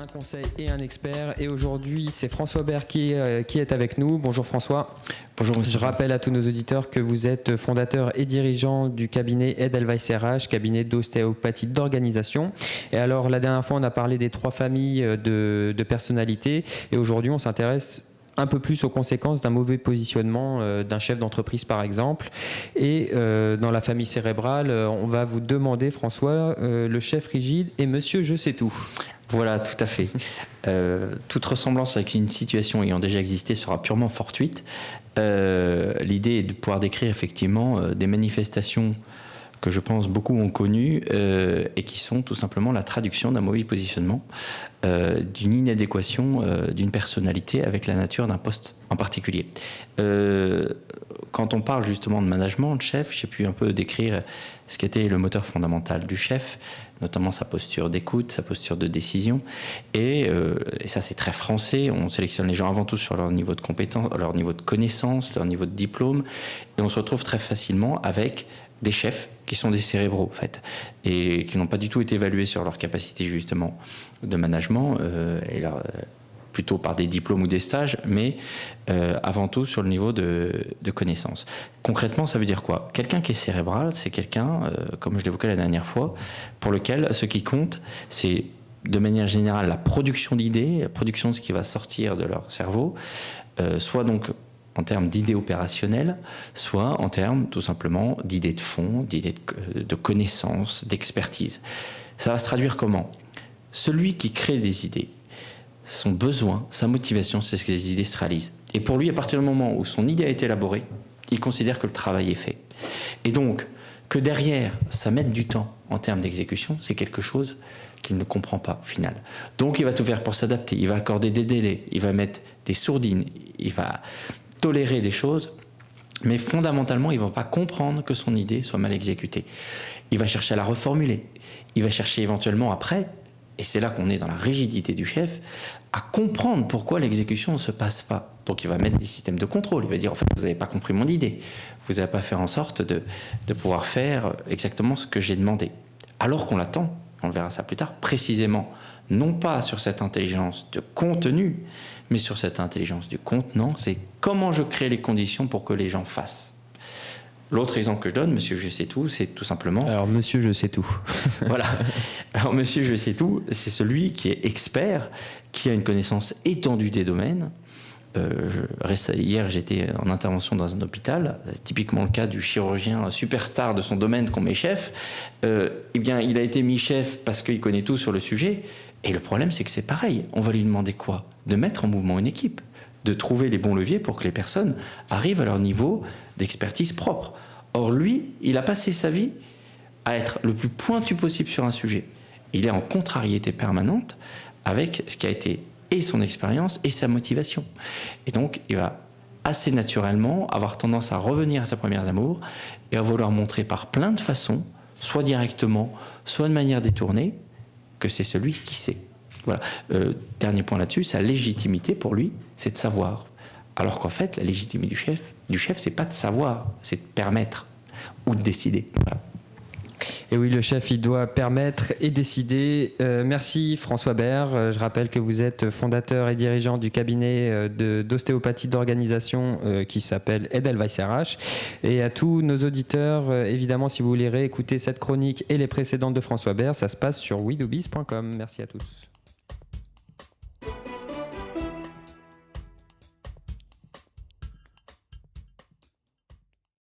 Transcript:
un conseil et un expert. Et aujourd'hui, c'est François Bert qui est avec nous. Bonjour François. Bonjour monsieur. Je rappelle à tous nos auditeurs que vous êtes fondateur et dirigeant du cabinet Edelweiss RH, cabinet d'ostéopathie d'organisation. Et alors, la dernière fois, on a parlé des 3 familles de personnalités. Et aujourd'hui, on s'intéresse un peu plus aux conséquences d'un mauvais positionnement d'un chef d'entreprise par exemple. Et dans la famille cérébrale, on va vous demander, François, le chef rigide et monsieur je sais tout. Voilà, tout à fait. Toute ressemblance avec une situation ayant déjà existé sera purement fortuite. L'idée est de pouvoir décrire effectivement des manifestations que je pense beaucoup ont connues et qui sont tout simplement la traduction d'un mauvais positionnement, d'une inadéquation d'une personnalité avec la nature d'un poste en particulier. Quand on parle justement de management, de chef, j'ai pu un peu décrire ce qu'était le moteur fondamental du chef, notamment sa posture d'écoute, sa posture de décision. Et ça, c'est très français. On sélectionne les gens avant tout sur leur niveau de compétence, leur niveau de connaissance, leur niveau de diplôme. Et on se retrouve très facilement avec des chefs qui sont des cérébraux, en fait, et qui n'ont pas du tout été évalués sur leur capacité, justement, de management, plutôt par des diplômes ou des stages, mais avant tout sur le niveau de connaissances. Concrètement, ça veut dire quoi ? Quelqu'un qui est cérébral, c'est quelqu'un, comme je l'évoquais la dernière fois, pour lequel ce qui compte, c'est de manière générale la production d'idées, la production de ce qui va sortir de leur cerveau, soit donc en termes d'idées opérationnelles, soit en termes tout simplement d'idées de fond, d'idées de connaissances, d'expertise. Ça va se traduire comment ? Celui qui crée des idées, son besoin, sa motivation, c'est que les idées se réalisent. Et pour lui, à partir du moment où son idée a été élaborée, il considère que le travail est fait. Et donc, que derrière, ça mette du temps en termes d'exécution, c'est quelque chose qu'il ne comprend pas au final. Donc, il va tout faire pour s'adapter, il va accorder des délais, il va mettre des sourdines, il va tolérer des choses, mais fondamentalement, il ne va pas comprendre que son idée soit mal exécutée. Il va chercher à la reformuler, il va chercher éventuellement après, et c'est là qu'on est dans la rigidité du chef, à comprendre pourquoi l'exécution ne se passe pas. Donc il va mettre des systèmes de contrôle, il va dire en fait vous n'avez pas compris mon idée, vous n'avez pas fait en sorte de pouvoir faire exactement ce que j'ai demandé. Alors qu'on l'attend, on verra ça plus tard, précisément, non pas sur cette intelligence de contenu, mais sur cette intelligence du contenant, c'est comment je crée les conditions pour que les gens fassent. L'autre exemple que je donne, monsieur je sais tout, c'est tout simplement... Alors monsieur je sais tout. Voilà. Alors monsieur je sais tout, c'est celui qui est expert, qui a une connaissance étendue des domaines. Hier j'étais en intervention dans un hôpital, c'est typiquement le cas du chirurgien superstar de son domaine qu'on met chef. Eh bien il a été mis chef parce qu'il connaît tout sur le sujet. Et le problème c'est que c'est pareil, on va lui demander quoi ? De mettre en mouvement une équipe, de trouver les bons leviers pour que les personnes arrivent à leur niveau d'expertise propre. Or lui, il a passé sa vie à être le plus pointu possible sur un sujet. Il est en contrariété permanente avec ce qui a été et son expérience et sa motivation. Et donc, il va assez naturellement avoir tendance à revenir à ses premiers amours et à vouloir montrer par plein de façons, soit directement, soit de manière détournée, que c'est celui qui sait. Voilà. Dernier point là-dessus, sa légitimité pour lui, c'est de savoir. Alors qu'en fait, la légitimité du chef, c'est pas de savoir, c'est de permettre ou de décider. Voilà. Et oui, le chef, il doit permettre et décider. Merci François Bert. Je rappelle que vous êtes fondateur et dirigeant du cabinet d'ostéopathie d'organisation qui s'appelle Edelweiss RH. Et à tous nos auditeurs, évidemment, si vous voulez réécouter cette chronique et les précédentes de François Bert, ça se passe sur wedoobiz.com. Merci à tous.